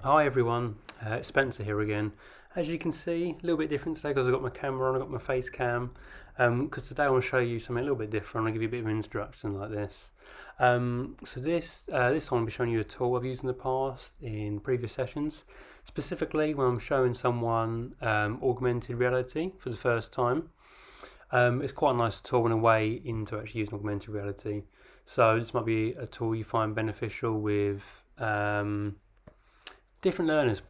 Hi everyone, it's Spencer here again. As you can see, a little bit different today because I've got my camera on, I've got my face cam. Because today I want to show you something a little bit different. I'll give you a bit of an introduction like this. This time I'll be showing you a tool I've used in the past in previous sessions. Specifically when I'm showing someone augmented reality for the first time. It's quite a nice tool and a way into actually using augmented reality. So this might be a tool you find beneficial with different learners.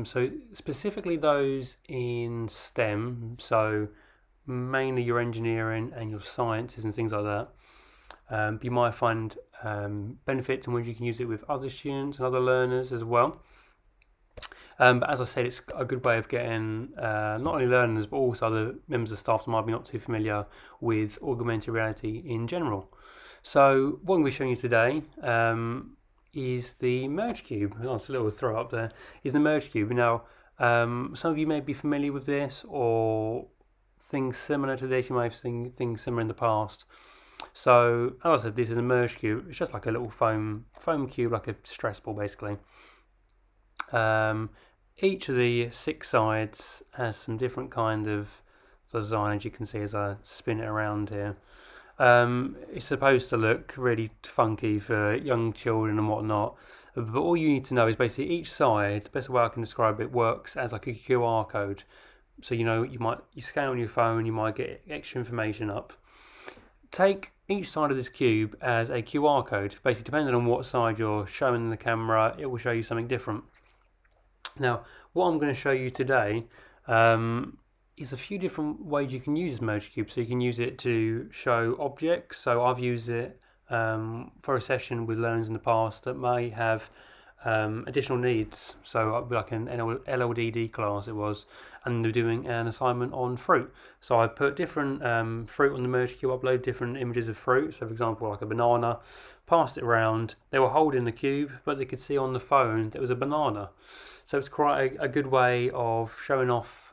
So specifically those in STEM, so mainly your engineering and your sciences and things like that. You might find benefits in which you can use it with other students and other learners as well. But as I said, it's a good way of getting not only learners but also other members of staff that might be not too familiar with augmented reality in general. So what I'm going to be showing you today is the merge cube. Oh, it's a little throw up there. Is the merge cube. Now, some of you may be familiar with this or things similar to this. You may have seen things similar in the past. So, as I said, this is a merge cube. It's just like a little foam cube, like a stress ball, basically. Each of the 6 sides has some different kind of design, as you can see as I spin it around here. It's supposed to look really funky for young children and whatnot, but all you need to know is basically each side, the best way I can describe it, works as like a QR code. So you scan on your phone, you might get extra information up. Take each side of this cube as a QR code. Basically, depending on what side you're showing in the camera, it will show you something different. Now, what I'm going to show you today is a few different ways you can use this merge cube. So you can use it to show objects. So I've used it for a session with learners in the past that may have additional needs. So I'd be like an LLDD class it was, and they're doing an assignment on fruit. So I put different fruit on the merge cube, upload different images of fruit. So for example, like a banana, passed it around. They were holding the cube, but they could see on the phone there was a banana. So it's quite a good way of showing off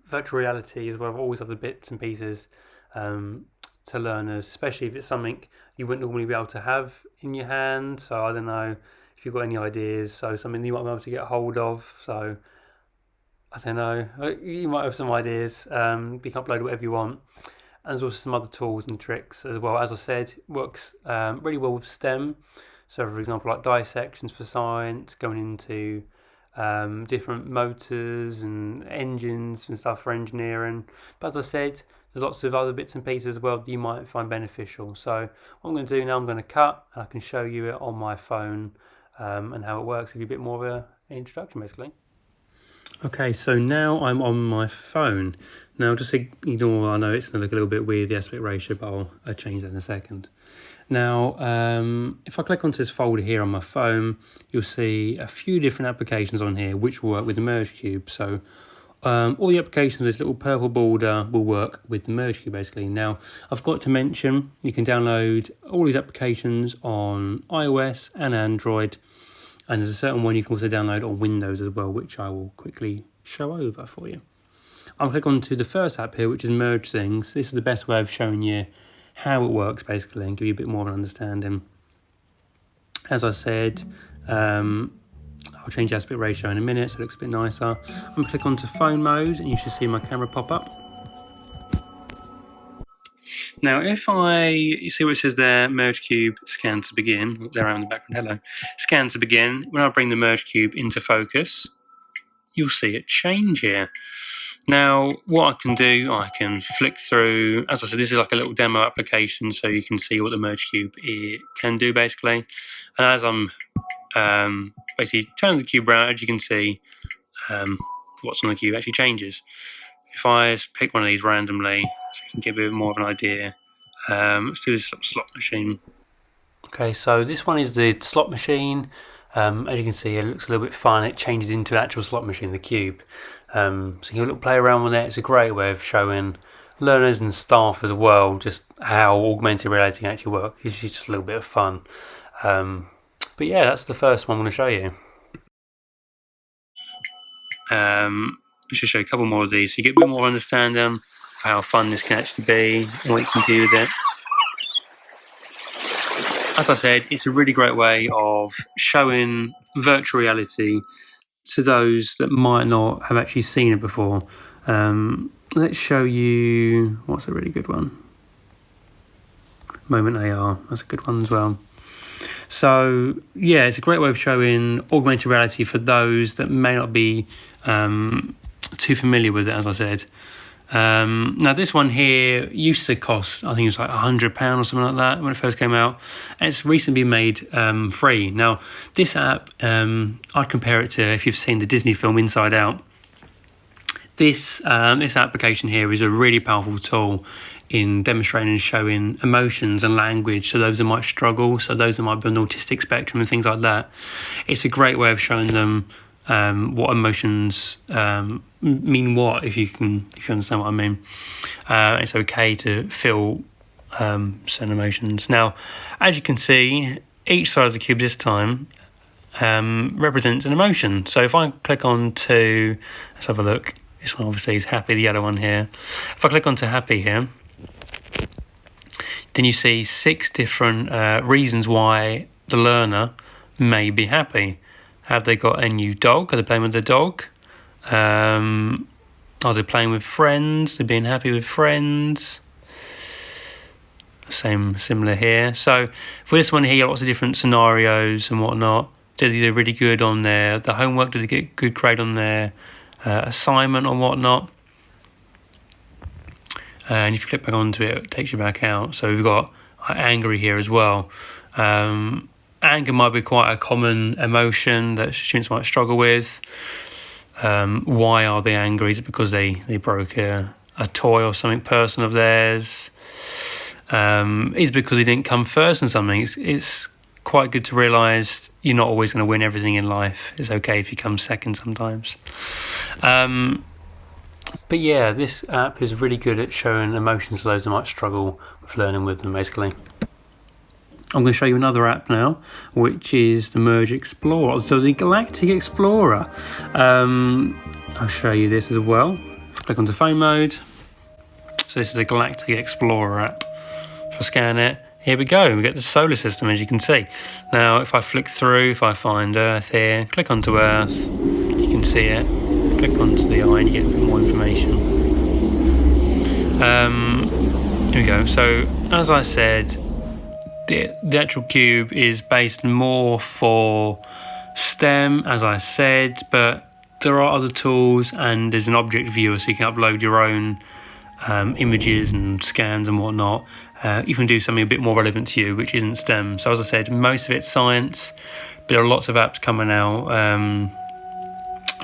virtual reality as well, all these other bits and pieces to learners, especially if it's something you wouldn't normally be able to have in your hand. So I don't know if you've got any ideas, so something you might be able to get hold of. So I don't know, you might have some ideas. You can upload whatever you want. And there's also some other tools and tricks as well. As I said, it works really well with STEM. So for example, like dissections for science, going into different motors and engines and stuff for engineering. But as I said, there's lots of other bits and pieces as well that you might find beneficial. So what I'm going to do now, I'm going to cut and I can show you it on my phone and how it works, give you a bit more of an introduction basically. Okay, so now I'm on my phone. Now just ignore, I know it's going to look a little bit weird, the aspect ratio, but I'll change that in a second. Now, if I click onto this folder here on my phone, you'll see a few different applications on here which will work with the merge cube. So all the applications with this little purple border will work with the merge cube basically. Now, I've got to mention you can download all these applications on iOS and Android, and there's a certain one you can also download on Windows as well, which I will quickly show over for you. I'll click onto the first app here, which is Merge Things. This is the best way of showing you how it works basically and give you a bit more of an understanding. As I said, I'll change the aspect ratio in a minute so it looks a bit nicer. I'm going to click onto phone mode and you should see my camera pop up. Now you see what it says there, merge cube, scan to begin. There I am in the background, hello. Scan to begin. When I bring the merge cube into focus, you'll see it change here. Now, what I can do, I can flick through, as I said, this is like a little demo application so you can see what the merge cube can do basically. And as I'm basically turning the cube around, as you can see, what's on the cube actually changes. If I just pick one of these randomly, so you can get a bit more of an idea. Let's do this slot machine. Okay, so this one is the slot machine. As you can see, it looks a little bit fun. It changes into an actual slot machine, the cube. So you can play around with it. It's a great way of showing learners and staff as well just how augmented reality can actually work. It's just a little bit of fun. But yeah, that's the first one I'm going to show you. I should show you a couple more of these so you get a bit more understanding of how fun this can actually be and what you can do with it. as I said, it's a really great way of showing virtual reality to those that might not have actually seen it before. Let's show you, what's a really good one? Moment AR, that's a good one as well. So yeah, it's a great way of showing augmented reality for those that may not be too familiar with it, as I said. Now this one here used to cost, I think it was like £100 or something like that when it first came out, and it's recently been made free. Now this app, I'd compare it to if you've seen the Disney film Inside Out. This application here is a really powerful tool in demonstrating and showing emotions and language to those that might struggle, so those that might be on the autistic spectrum and things like that. It's a great way of showing them what emotions mean what, if you understand what I mean. It's okay to feel certain emotions. Now, as you can see, each side of the cube this time represents an emotion. So if I click on to, let's have a look. This one obviously is happy, the yellow one here. If I click on to happy here, then you see 6 different reasons why the learner may be happy. Have they got a new dog? Are they playing with the dog? Are they playing with friends? They're being happy with friends. Similar here. So for this one here, you got lots of different scenarios and whatnot. Did they do really good on the homework? Did they get a good grade on their assignment or whatnot? And if you click back onto it, it takes you back out. So we've got angry here as well. Anger might be quite a common emotion that students might struggle with. Why are they angry? Is it because they broke a toy or something personal of theirs? Is it because they didn't come first in something? It's quite good to realise you're not always going to win everything in life. It's okay if you come second sometimes. But yeah, this app is really good at showing emotions to those that might struggle with learning with them, basically. I'm going to show you another app now, which is the Merge Explorer. So the Galactic Explorer. I'll show you this as well. Click onto phone mode. So this is the Galactic Explorer app. If I scan it, here we go. We get the solar system, as you can see. Now, if I flick through, if I find Earth here, click onto Earth, you can see it. Click onto the eye and you get a bit more information. Here we go. So, as I said, the actual cube is based more for STEM, as I said, but there are other tools and there's an object viewer, so you can upload your own images and scans and whatnot. You can do something a bit more relevant to you, which isn't STEM. So as I said, most of it's science, but there are lots of apps coming out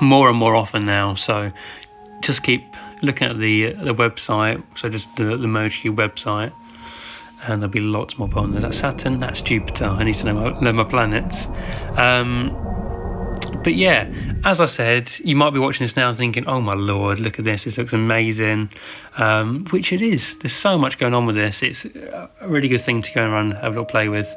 more and more often now. So just keep looking at the website. So just the MergeCube website, and there'll be lots more on there. That's Saturn, that's Jupiter. I need to know my planets. But yeah, as I said, you might be watching this now and thinking, oh my lord, look at this looks amazing, which it is. There's so much going on with this. It's a really good thing to go around and have a little play with.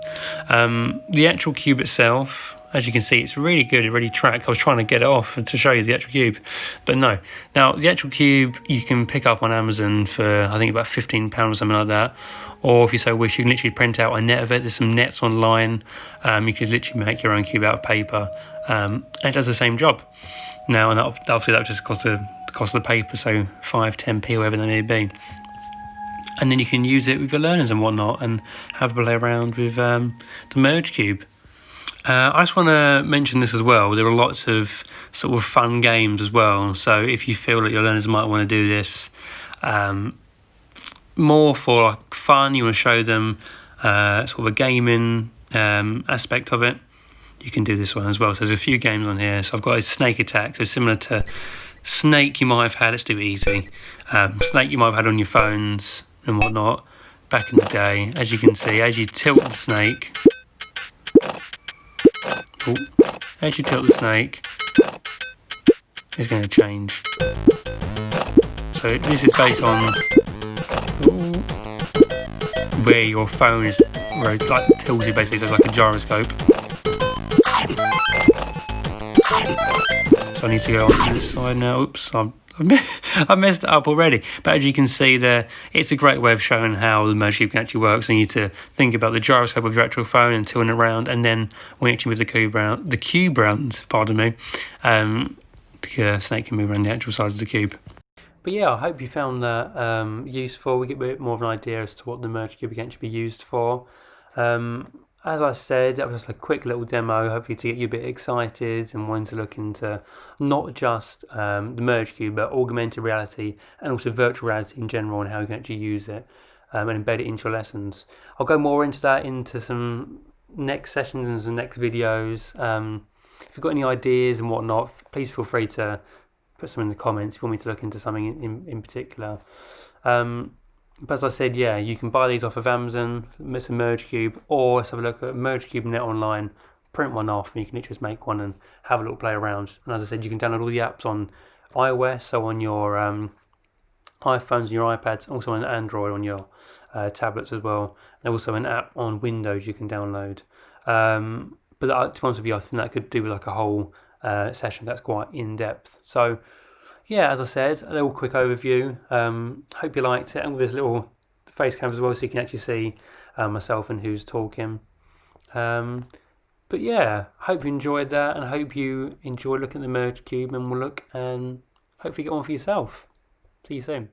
The actual cube itself, as you can see, it's really good. It really tracks. I was trying to get it off to show you the actual cube, but no. Now, the actual cube you can pick up on Amazon for, I think, about £15 or something like that. Or if you so wish, you can literally print out a net of it. There's some nets online. You could literally make your own cube out of paper. And it does the same job. Now, and obviously that just costs the cost of the paper, so 5, 10p, whatever they may be. And then you can use it with your learners and whatnot, and have a play around with the Merge Cube. I just want to mention this as well. There are lots of sort of fun games as well. So if you feel that your learners might want to do this more for like fun, you want to show them sort of a gaming aspect of it, you can do this one as well. So there's a few games on here. So I've got a Snake Attack, so similar to Snake you might have had. Let's do it easy. Snake you might have had on your phones and whatnot back in the day. As you can see, as you tilt the snake, it's going to change. So this is based on where your phone is, where it like tilted basically, so it's like a gyroscope. So I need to go on to this side now. Oops, I I messed it up already. But as you can see there, it's a great way of showing how the merge cube can actually work. So you need to think about the gyroscope of your actual phone and turn it around, and then when you actually move the cube round, pardon me, the snake can move around the actual sides of the cube. But yeah, I hope you found that useful. We get a bit more of an idea as to what the merge cube can actually be used for. As I said, that was just a quick little demo, hopefully to get you a bit excited and wanting to look into not just the merge cube, but augmented reality and also virtual reality in general, and how you can actually use it and embed it into your lessons. I'll go more into that into some next sessions and some next videos. If you've got any ideas and whatnot, please feel free to put some in the comments if you want me to look into something in particular. But as I said, yeah, you can buy these off of Amazon, it's a merge cube, or let's have a look at Merge Cube Net online, print one off, and you can literally just make one and have a little play around. And as I said, you can download all the apps on iOS, so on your iPhones and your iPads, also on Android on your tablets as well. And also an app on Windows you can download. But to be honest with you, I think that could do like a whole session that's quite in depth. So yeah, as I said, a little quick overview. Hope you liked it, and with this little face cam as well, so you can actually see myself and who's talking. But yeah, hope you enjoyed that, and I hope you enjoyed looking at the merge cube, and we'll look and hopefully get one for yourself. See you soon.